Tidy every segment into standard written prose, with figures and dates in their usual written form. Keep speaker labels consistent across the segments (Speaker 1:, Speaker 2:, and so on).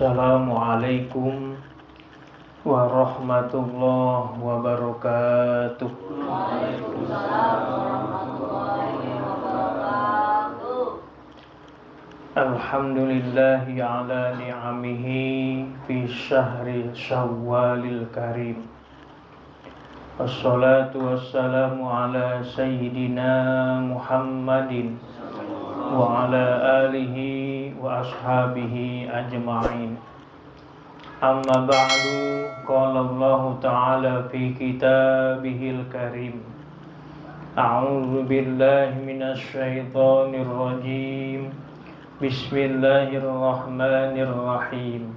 Speaker 1: Assalamualaikum warahmatullahi wabarakatuh.
Speaker 2: Waalaikumsalam warahmatullahi wabarakatuh.
Speaker 1: Alhamdulillahi ala ni'amihi fi syahri syawwalil karim. Wassalatu wassalamu ala sayyidina Muhammadin wa ala alihi wa ashabihi ajma'in. Amma ba'du, qala Allah ta'ala fi kitabihil karim. A'udzu billahi minasy syaithanir rajim. Bismillahirrahmanirrahim.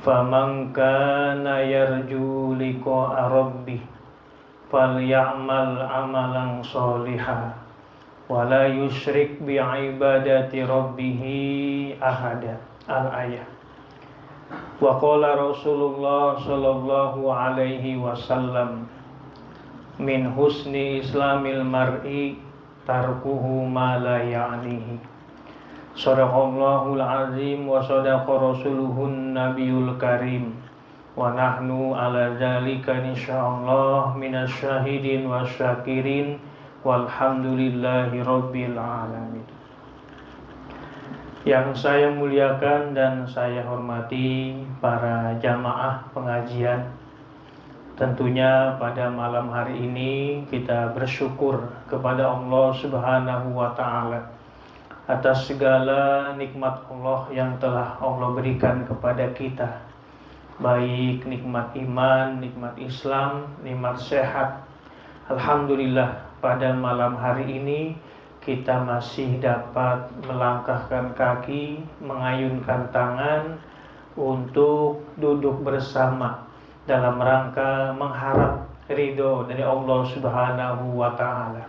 Speaker 1: Faman kana yarju liqa'a rabbih falyamal amalan sholihan wala yusyrik bi'ibadati rabbih ahada. Al-ayah. Wa qala Rasulullah sallallahu alaihi wasallam, min husni islamil mar'i tarkuhu ma la ya'nihi. Shadaqallahul azim wa shadaqa rasuluhun nabiyul karim. Wa nahnu ala dzalika insyaallah minasyahidin wasyakirin. Walhamdulillahi rabbil alamin. Yang saya muliakan dan saya hormati para jamaah pengajian, tentunya pada malam hari ini kita bersyukur kepada Allah Subhanahu wa ta'ala atas segala nikmat Allah yang telah Allah berikan kepada kita, baik nikmat iman, nikmat Islam, nikmat sehat. Alhamdulillah, pada malam hari ini kita masih dapat melangkahkan kaki, mengayunkan tangan untuk duduk bersama dalam rangka mengharap ridho dari Allah Subhanahu wa ta'ala.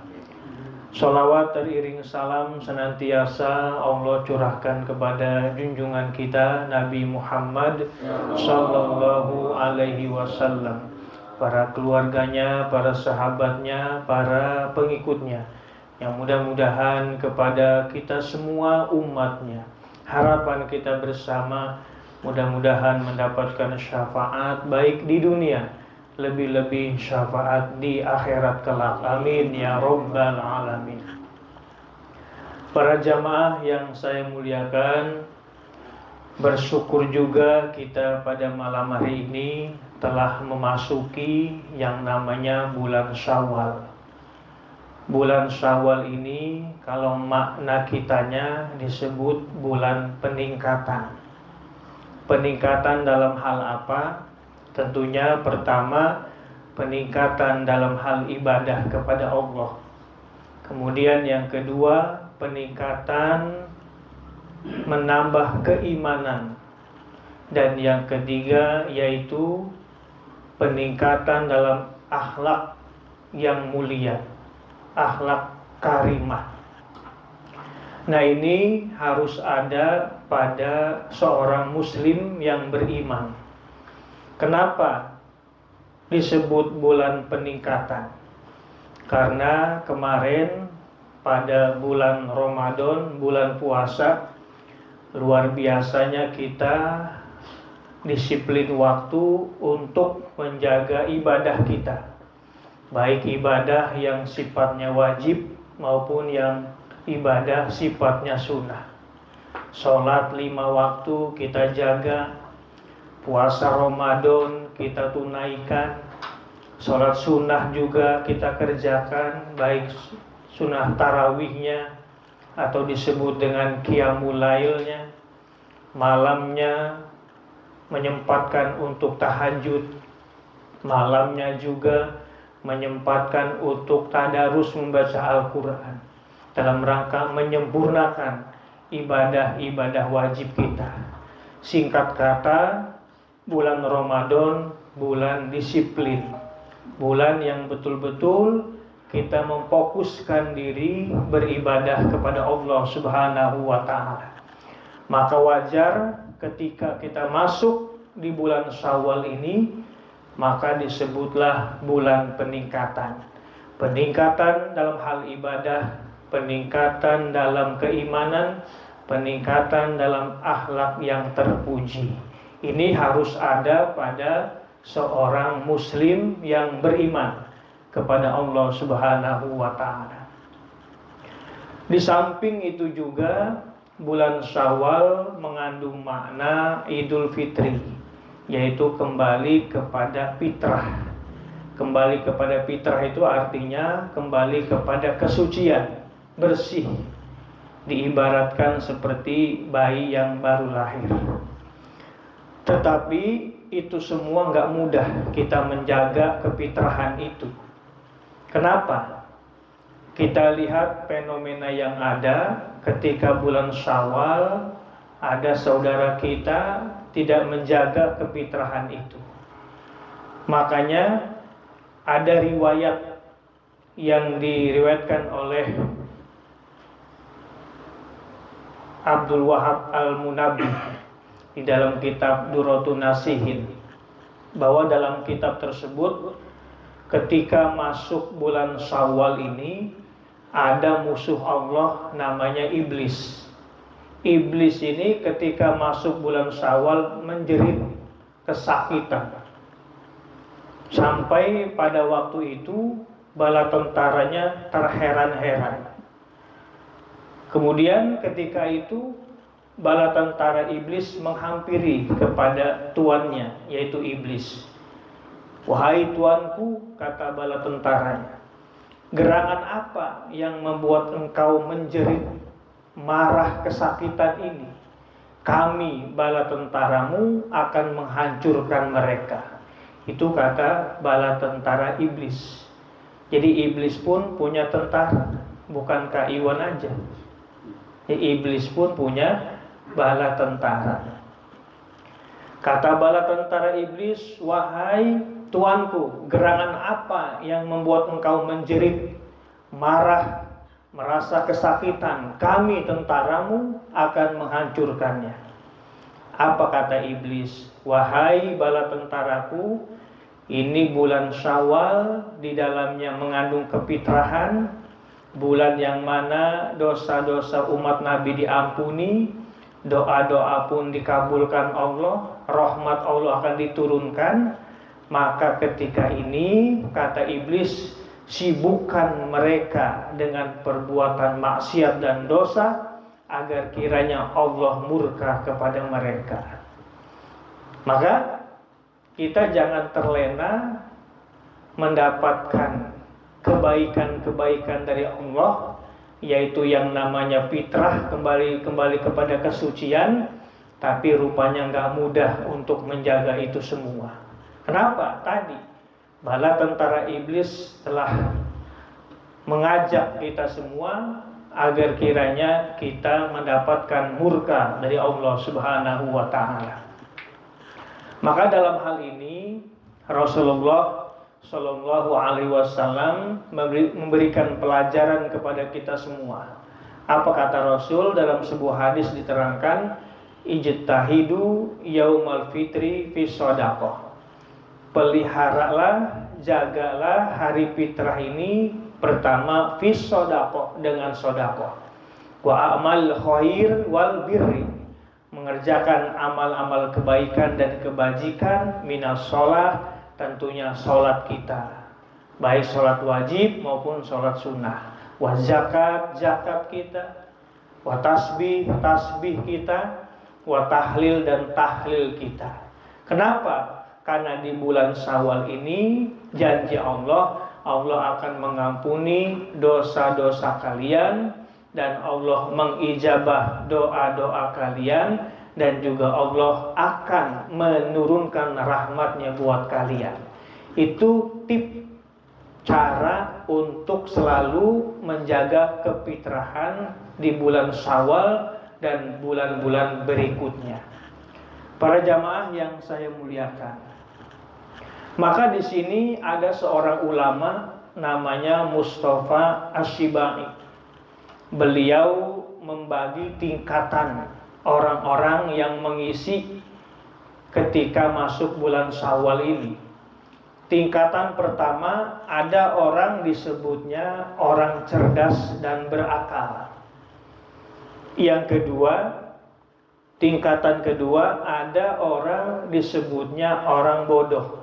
Speaker 1: Sholawat teriring salam senantiasa Allah curahkan kepada junjungan kita Nabi Muhammad sallallahu alaihi wasallam, para keluarganya, para sahabatnya, para pengikutnya, yang mudah-mudahan kepada kita semua umatnya. Harapan kita bersama mudah-mudahan mendapatkan syafaat baik di dunia, lebih-lebih syafaat di akhirat kelak. Amin ya rabbal alamin. Para jamaah yang saya muliakan, bersyukur juga kita pada malam hari ini telah memasuki yang namanya bulan Syawal. Bulan Syawal ini kalau makna kitanya disebut bulan peningkatan. Peningkatan dalam hal apa? Tentunya pertama, peningkatan dalam hal ibadah kepada Allah. Kemudian yang kedua, peningkatan menambah keimanan. Dan yang ketiga yaitu peningkatan dalam akhlak yang mulia, akhlak karimah. Nah, ini harus ada pada seorang muslim yang beriman. Kenapa disebut bulan peningkatan? Karena kemarin pada bulan Ramadan, bulan puasa, luar biasanya kita disiplin waktu untuk menjaga ibadah kita, baik ibadah yang sifatnya wajib maupun yang ibadah sifatnya sunnah. Sholat 5 waktu kita jaga, puasa Ramadan kita tunaikan, sholat sunnah juga kita kerjakan, baik sunnah tarawihnya atau disebut dengan qiyamul lailnya, malamnya menyempatkan untuk tahajud, malamnya juga menyempatkan untuk tadarus membaca Al-Quran, dalam rangka menyempurnakan ibadah-ibadah wajib kita. Singkat kata, bulan Ramadan bulan disiplin, bulan yang betul-betul kita memfokuskan diri beribadah kepada Allah Subhanahu wa ta'ala. Maka wajar ketika kita masuk di bulan Syawal ini, maka disebutlah bulan peningkatan. Peningkatan dalam hal ibadah, peningkatan dalam keimanan, peningkatan dalam akhlak yang terpuji. Ini harus ada pada seorang muslim yang beriman kepada Allah Subhanahu wa taala. Di samping itu juga bulan Syawal mengandung makna Idul Fitri, yaitu kembali kepada fitrah. Kembali kepada fitrah itu artinya kembali kepada kesucian, bersih. Diibaratkan seperti bayi yang baru lahir. Tetapi itu semua nggak mudah kita menjaga kefitrahan itu. Kenapa? Kita lihat fenomena yang ada ketika bulan Syawal, ada saudara kita tidak menjaga kefitrahan itu. Makanya ada riwayat yang diriwayatkan oleh Abdul Wahab Al-Munabbih di dalam kitab Durratun Nasihin, bahwa dalam kitab tersebut ketika masuk bulan Syawal ini ada musuh Allah namanya iblis. Iblis ini ketika masuk bulan Syawal menjerit kesakitan. Sampai pada waktu itu bala tentaranya terheran-heran. Kemudian ketika itu bala tentara iblis menghampiri kepada tuannya, yaitu iblis. Wahai tuanku, kata bala tentaranya, gerangan apa yang membuat engkau menjerit marah kesakitan ini? Kami bala tentaramu akan menghancurkan mereka. Itu kata bala tentara iblis. Jadi iblis pun punya tentara, bukankah Iwan aja? Iblis pun punya bala tentara. Kata bala tentara iblis, wahai tuanku, gerangan apa yang membuat engkau menjerit, marah, merasa kesakitan? Kami tentaramu akan menghancurkannya. Apa kata iblis? Wahai bala tentaraku, ini bulan Syawal, di dalamnya mengandung kefitrahan, bulan yang mana dosa-dosa umat Nabi diampuni, doa-doa pun dikabulkan Allah, rahmat Allah akan diturunkan. Maka ketika ini, kata iblis, sibukkan mereka dengan perbuatan maksiat dan dosa, agar kiranya Allah murka kepada mereka. Maka kita jangan terlena mendapatkan kebaikan-kebaikan dari Allah, yaitu yang namanya fitrah, kembali kepada kesucian, tapi rupanya nggak mudah untuk menjaga itu semua. Kenapa? Tadi bala tentara iblis telah mengajak kita semua agar kiranya kita mendapatkan murka dari Allah Subhanahu wa taala. Maka dalam hal ini Rasulullah Shallallahu Alaihi Wasallam memberikan pelajaran kepada kita semua. Apa kata Rasul dalam sebuah hadis diterangkan, ijtahidu yaumal fitri fi shadaqah. Peliharalah, jagalah hari fitrah ini pertama fi shadaqah, dengan shadaqah. Wa amal khair wal birri, mengerjakan amal-amal kebaikan dan kebajikan, minas sholat, tentunya sholat kita, baik sholat wajib maupun sholat sunnah, wa zakat, zakat kita, wa tasbih, tasbih kita, wa tahlil dan tahlil kita. Kenapa? Karena di bulan Syawal ini janji Allah akan mengampuni dosa-dosa kalian, dan Allah mengijabah doa-doa kalian, dan juga Allah akan menurunkan rahmatnya buat kalian. Itu tip cara untuk selalu menjaga kefitrahan di bulan Syawal dan bulan-bulan berikutnya. Para jamaah yang saya muliakan, maka di sini ada seorang ulama namanya Mustafa Asy-Syibai. Beliau membagi tingkatan orang-orang yang mengisi ketika masuk bulan Syawal ini. Tingkatan pertama, ada orang disebutnya orang cerdas dan berakal. Yang kedua, tingkatan kedua, ada orang disebutnya orang bodoh.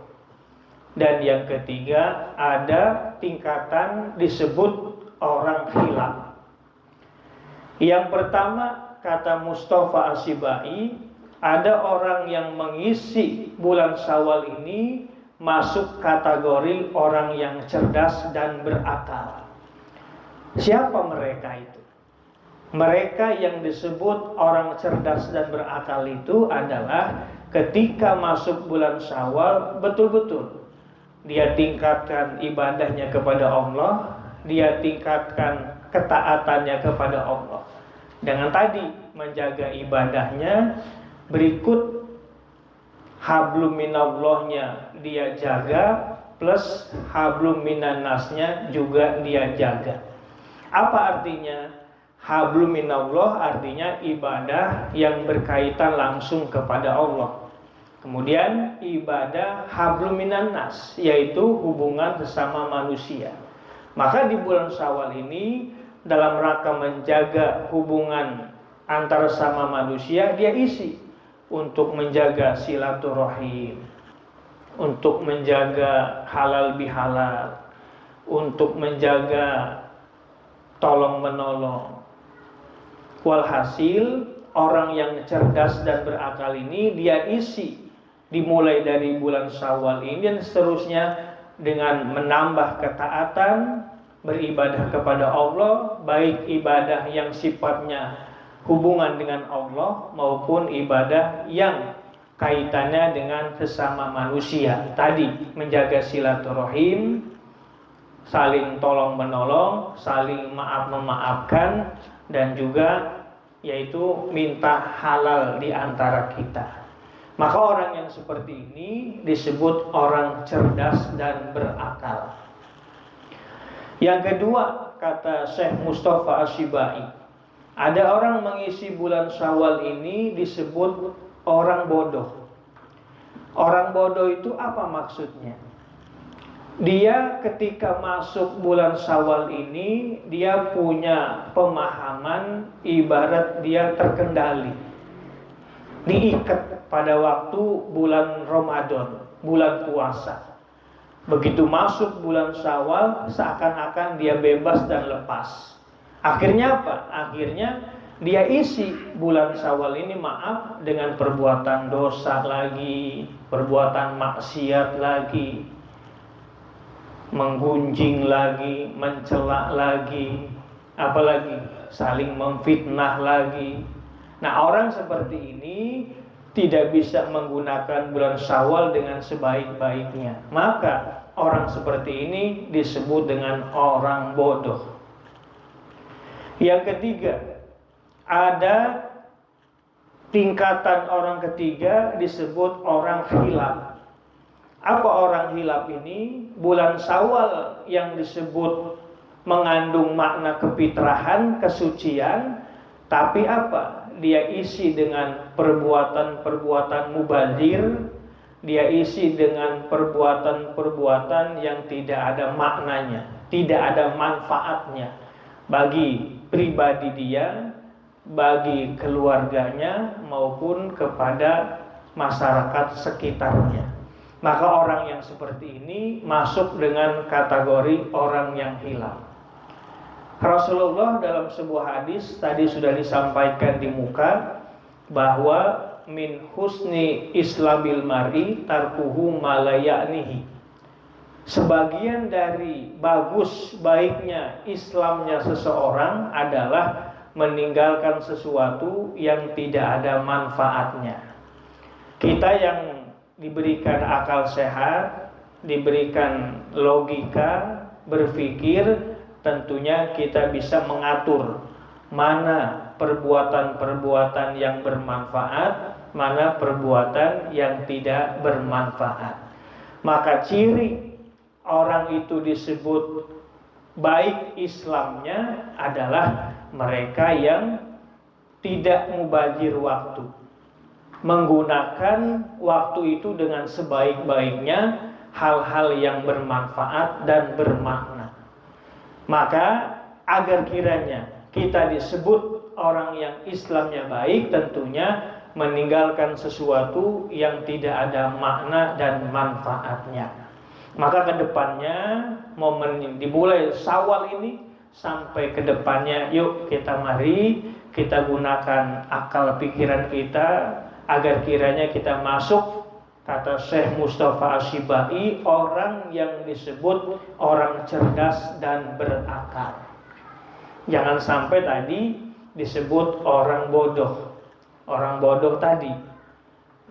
Speaker 1: Dan yang ketiga, ada tingkatan disebut orang khilaf. Yang pertama, kata Mustafa Asy-Syibai, ada orang yang mengisi bulan Syawal ini masuk kategori orang yang cerdas dan berakal. Siapa mereka itu? Mereka yang disebut orang cerdas dan berakal itu adalah ketika masuk bulan Syawal betul-betul dia tingkatkan ibadahnya kepada Allah, dia tingkatkan ketaatannya kepada Allah. Dengan tadi menjaga ibadahnya, berikut hablum minallahnya dia jaga, plus hablum minannasnya juga dia jaga. Apa artinya? Hablum minallah artinya ibadah yang berkaitan langsung kepada Allah. Kemudian ibadah hablum minannas, yaitu hubungan sesama manusia. Maka di bulan Syawal ini dalam rangka menjaga hubungan antara sesama manusia, dia isi untuk menjaga silaturahim, untuk menjaga halal bihalal, untuk menjaga tolong menolong. Walhasil orang yang cerdas dan berakal ini dia isi dimulai dari bulan Syawal ini dan seterusnya dengan menambah ketaatan, beribadah kepada Allah, baik ibadah yang sifatnya hubungan dengan Allah maupun ibadah yang kaitannya dengan sesama manusia. Tadi menjaga silaturahim, saling tolong menolong, saling maaf memaafkan, dan juga yaitu minta halal di antara kita. Maka orang yang seperti ini disebut orang cerdas dan berakal. Yang kedua, kata Syekh Mustafa Asy-Syibai, ada orang mengisi bulan Syawal ini disebut orang bodoh. Orang bodoh itu apa maksudnya? Dia ketika masuk bulan Syawal ini, dia punya pemahaman ibarat dia terkendali, diikat pada waktu bulan Ramadan, bulan puasa. Begitu masuk bulan Syawal, seakan-akan dia bebas dan lepas. Akhirnya apa? Akhirnya dia isi bulan Syawal ini dengan perbuatan dosa lagi, perbuatan maksiat lagi, menggunjing lagi, mencela lagi, apalagi saling memfitnah lagi. Nah, orang seperti ini tidak bisa menggunakan bulan Syawal dengan sebaik-baiknya. Maka orang seperti ini disebut dengan orang bodoh. Yang ketiga, ada tingkatan orang ketiga disebut orang khilaf. Apa orang hilaf ini? Bulan Syawal yang disebut mengandung makna kefitrahan, kesucian, tapi apa? Dia isi dengan perbuatan-perbuatan mubazir, dia isi dengan perbuatan-perbuatan yang tidak ada maknanya, tidak ada manfaatnya bagi pribadi dia, bagi keluarganya maupun kepada masyarakat sekitarnya. Maka orang yang seperti ini masuk dengan kategori orang yang hilaf. Rasulullah dalam sebuah hadis tadi sudah disampaikan di muka bahwa min husni islamil mar'i tarkuhu ma la ya'nihi. Sebagian dari bagus baiknya Islamnya seseorang adalah meninggalkan sesuatu yang tidak ada manfaatnya. Kita yang diberikan akal sehat, diberikan logika, berpikir, tentunya kita bisa mengatur mana perbuatan-perbuatan yang bermanfaat, mana perbuatan yang tidak bermanfaat. Maka ciri orang itu disebut baik Islamnya adalah mereka yang tidak mubazir waktu, menggunakan waktu itu dengan sebaik-baiknya hal-hal yang bermanfaat dan bermakna. Maka agar kiranya kita disebut orang yang Islamnya baik tentunya meninggalkan sesuatu yang tidak ada makna dan manfaatnya. Maka kedepannya momen dimulai Syawal ini sampai kedepannya, yuk mari kita gunakan akal pikiran kita agar kiranya kita masuk, kata Syekh Mustafa Asy-Syibai, orang yang disebut orang cerdas dan berakal. Jangan sampai tadi disebut orang bodoh. Orang bodoh tadi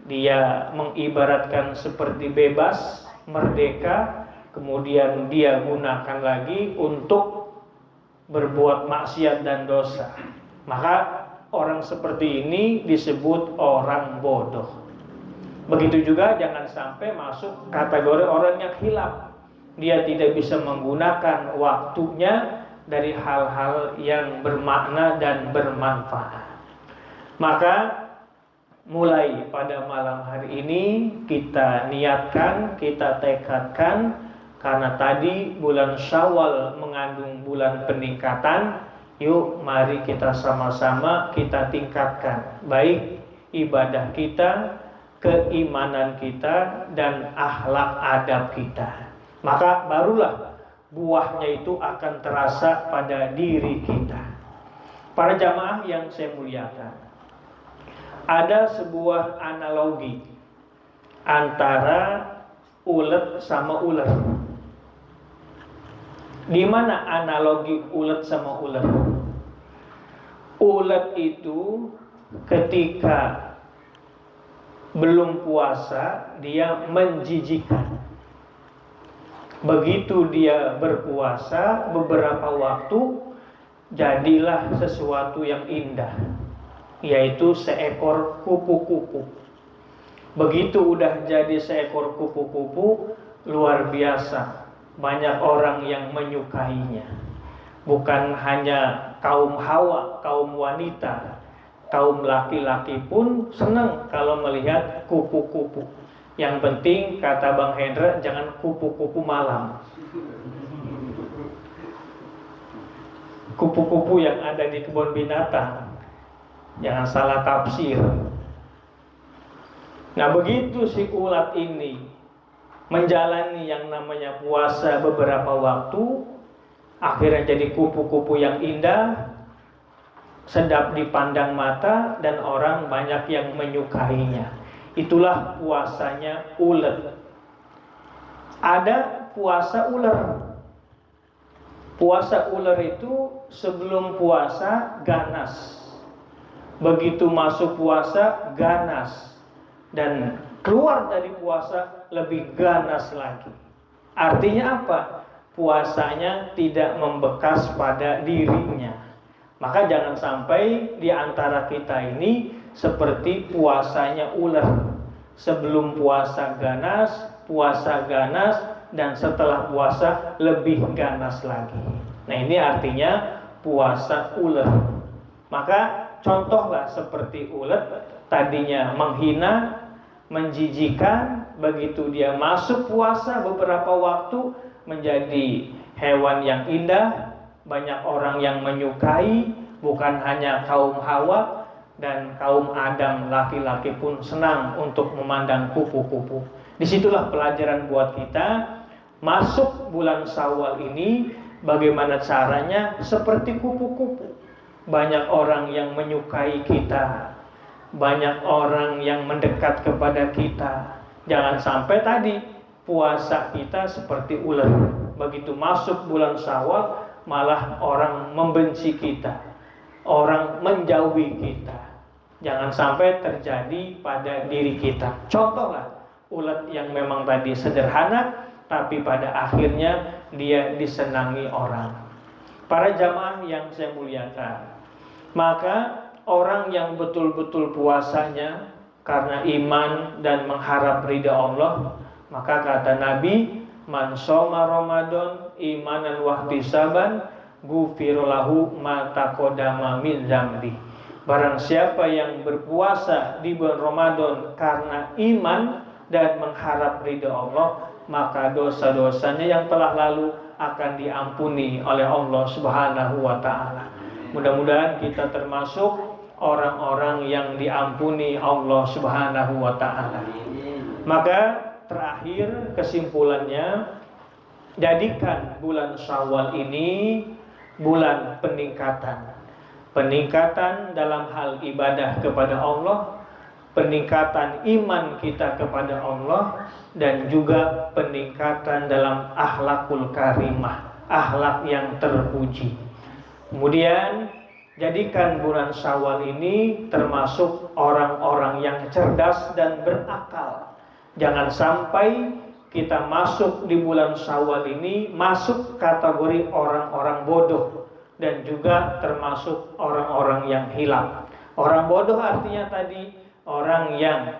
Speaker 1: dia mengibaratkan seperti bebas, merdeka, kemudian dia gunakan lagi untuk berbuat maksiat dan dosa. Maka orang seperti ini disebut orang bodoh. Begitu juga jangan sampai masuk kategori orang yang khilaf. Dia tidak bisa menggunakan waktunya dari hal-hal yang bermakna dan bermanfaat. Maka mulai pada malam hari ini kita niatkan, kita tekadkan, karena tadi bulan Syawal mengandung bulan peningkatan. Yuk mari kita sama-sama kita tingkatkan baik ibadah kita, keimanan kita, dan akhlak adab kita. Maka barulah buahnya itu akan terasa pada diri kita. Para jamaah yang saya muliakan, ada sebuah analogi antara ulet sama ular. Di mana analogi ulet sama ular? Ulet itu ketika belum puasa dia menjijikan. Begitu dia berpuasa beberapa waktu, jadilah sesuatu yang indah, yaitu seekor kupu-kupu. Begitu udah jadi seekor kupu-kupu, luar biasa, banyak orang yang menyukainya. Bukan hanya kaum hawa, kaum wanita, kaum laki-laki pun senang kalau melihat kupu-kupu. Yang penting kata Bang Hendra, jangan kupu-kupu malam. Kupu-kupu yang ada di kebun binatang, jangan salah tafsir. Nah begitu si ulat ini menjalani yang namanya puasa beberapa waktu, akhirnya jadi kupu-kupu yang indah, sedap dipandang mata, dan orang banyak yang menyukainya. Itulah puasanya ulet. Ada puasa ular. Puasa ular itu sebelum puasa ganas, begitu masuk puasa ganas, dan keluar dari puasa lebih ganas lagi. Artinya apa? Puasanya tidak membekas pada dirinya. Maka jangan sampai di antara kita ini seperti puasanya ular. Sebelum puasa ganas, dan setelah puasa lebih ganas lagi. Nah ini artinya puasa ular. Maka contohlah seperti ulet, tadinya menghina, menjijikan, begitu dia masuk puasa beberapa waktu menjadi hewan yang indah, banyak orang yang menyukai, bukan hanya kaum Hawa, dan kaum Adam laki-laki pun senang untuk memandang kupu-kupu. Disitulah pelajaran buat kita masuk bulan Syawal ini, bagaimana caranya seperti kupu-kupu. Banyak orang yang menyukai kita, banyak orang yang mendekat kepada kita. Jangan sampai tadi puasa kita seperti ular. Begitu masuk bulan Syawal malah orang membenci kita, orang menjauhi kita. Jangan sampai terjadi pada diri kita. Contohlah ulat yang memang tadi sederhana, tapi pada akhirnya dia disenangi orang. Para jamaah yang saya muliakan, maka orang yang betul-betul puasanya karena iman dan mengharap ridha Allah, maka kata Nabi, man shoma Ramadan imanan wahtisaban ghufira lahu ma taqaddama min dzambi. Barang siapa yang berpuasa di bulan Ramadan karena iman dan mengharap ridha Allah, maka dosa-dosanya yang telah lalu akan diampuni oleh Allah Subhanahu wa ta'ala. Mudah-mudahan kita termasuk orang-orang yang diampuni Allah Subhanahu wa ta'ala. Maka terakhir kesimpulannya, jadikan bulan Syawal ini bulan peningkatan. Peningkatan dalam hal ibadah kepada Allah, peningkatan iman kita kepada Allah, dan juga peningkatan dalam akhlakul karimah, akhlak yang terpuji. Kemudian jadikan bulan Syawal ini termasuk orang-orang yang cerdas dan berakal. Jangan sampai kita masuk di bulan Syawal ini masuk kategori orang-orang bodoh dan juga termasuk orang-orang yang hilang. Orang bodoh artinya tadi orang yang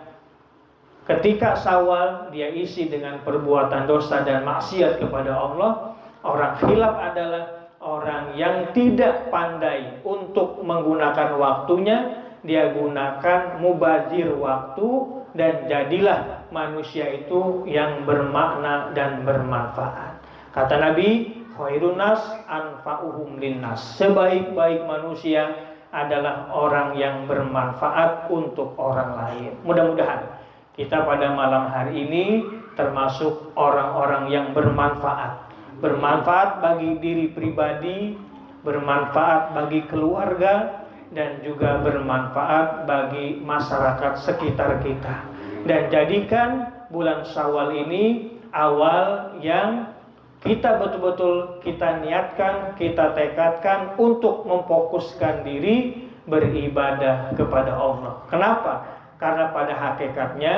Speaker 1: ketika Syawal dia isi dengan perbuatan dosa dan maksiat kepada Allah. Orang hilaf adalah orang yang tidak pandai untuk menggunakan waktunya, dia gunakan mubazir waktu, dan jadilah manusia itu yang bermakna dan bermanfaat. Kata Nabi, khairun nas anfa'uhum linnas. Sebaik-baik manusia adalah orang yang bermanfaat untuk orang lain. Mudah-mudahan kita pada malam hari ini termasuk orang-orang yang bermanfaat. Bermanfaat bagi diri pribadi, bermanfaat bagi keluarga, dan juga bermanfaat bagi masyarakat sekitar kita. Dan jadikan bulan Syawal ini awal yang kita betul-betul kita niatkan, kita tekadkan untuk memfokuskan diri beribadah kepada Allah. Kenapa? Karena pada hakikatnya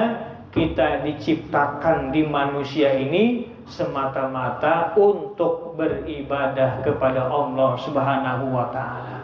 Speaker 1: kita diciptakan di manusia ini semata-mata untuk beribadah kepada Allah Subhanahu wa ta'ala.